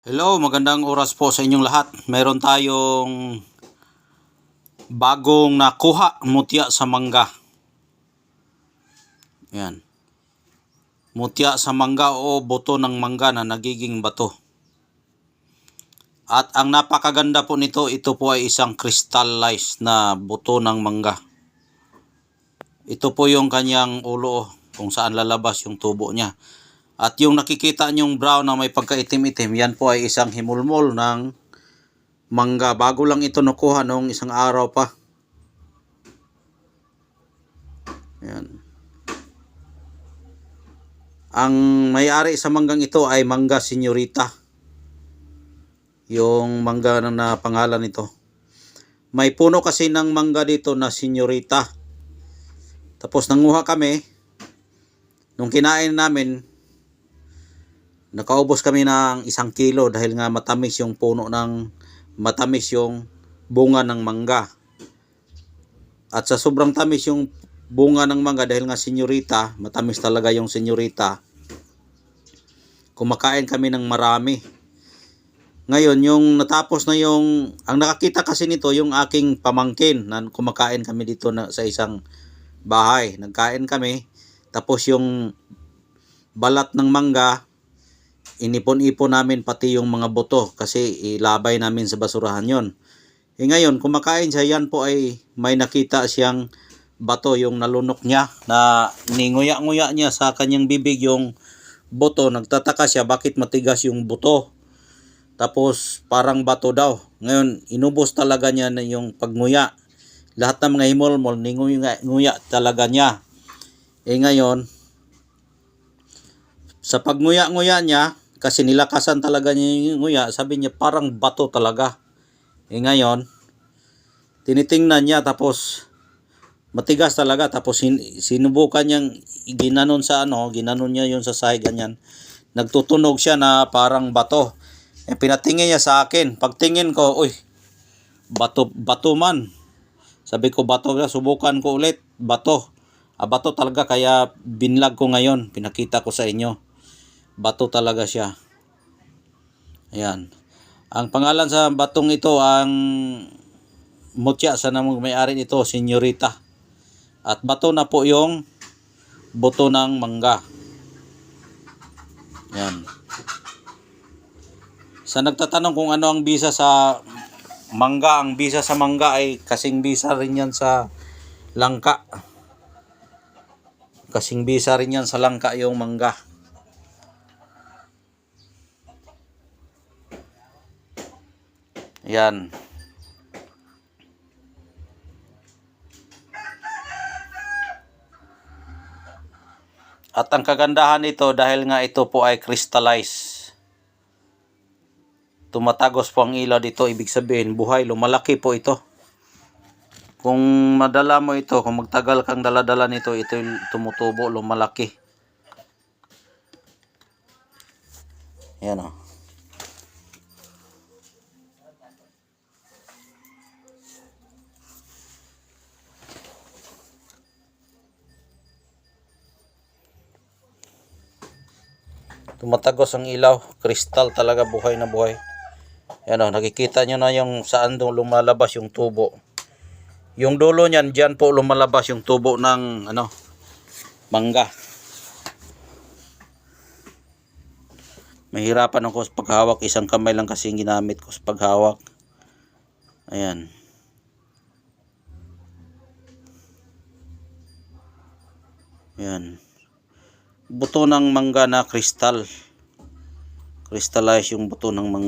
Hello, magandang oras po sa inyong lahat. Meron tayong bagong nakuha mutya sa mangga. Yan. Mutya sa mangga o buto ng mangga na nagiging bato. At ang napakaganda po nito, ito po ay isang crystallized na buto ng mangga. Ito po yung kanyang ulo kung saan lalabas yung tubo niya. At yung nakikita nyong brown na may pagkaitim-itim, yan po ay isang himulmol ng mangga. Bago lang ito nakuha noong isang araw pa. Yan. Ang may-ari sa manggang ito ay Mangga Senyorita. Yung mangga na pangalan nito. May puno kasi ng mangga dito na Senyorita. Tapos nanguha kami. Nung kinain namin, nakaubos kami ng 1 kilo dahil nga matamis yung matamis yung bunga ng mangga. At sa sobrang tamis yung bunga ng mangga dahil nga senyorita, matamis talaga yung senyorita, kumakain kami ng marami. Ngayon, yung natapos na ang nakakita kasi nito yung aking pamangkin na kumakain kami dito sa isang bahay. Nagkain kami, tapos yung balat ng mangga, inipon-ipon namin pati yung mga buto kasi ilabay namin sa basurahan yon. Ngayon, kumakain siya, yan po ay may nakita siyang bato, yung nalunok niya na ninguya-nguya niya sa kanyang bibig yung buto. Nagtataka siya bakit matigas yung buto. Tapos parang bato daw. Ngayon, inubos talaga niya na yung pagnguya. Lahat ng mga himolmol, ninguya talaga niya. Ngayon, sa pagnguya-nguya niya, kasi nilakasan talaga niya yung nguya, sabi niya parang bato talaga. Ngayon, tinitingnan niya, tapos matigas talaga. Tapos sinubukan niyang ginanon ginanon niya yun sa sahig, ganyan. Nagtutunog siya na parang bato. Pinatingin niya sa akin. Pagtingin ko, uy, bato man. Sabi ko bato, subukan ko ulit, bato. Bato talaga, kaya binlag ko ngayon. Pinakita ko sa inyo. Bato talaga siya. Ayan. Ang pangalan sa batong ito, ang mutya sa namang may-ari nito, Senyorita. At bato na po yung buto ng mangga. Ayan. Sa nagtatanong kung ano ang bisa sa mangga, ang bisa sa mangga ay kasing bisa rin yan sa langka. Kasing bisa rin yan sa langka yung mangga. Yan. At ang kagandahan nito, dahil nga ito po ay crystallized, tumatagos po ang ilaw dito, ibig sabihin buhay, lumalaki po ito. Kung madala mo ito, kung magtagal kang daladala nito, ito tumutubo, lumalaki. Yan o. Tumatagos ang ilaw, kristal talaga, buhay na buhay. Yan o, nakikita nyo na yung saan lumalabas yung tubo. Yung dulo niyan, dyan po lumalabas yung tubo ng mangga. Mahirapan ako sa paghawak, isang kamay lang kasi ginamit ko sa paghawak. Ayan. Ayan. Buto ng mangga na crystallized yung buto ng mangga.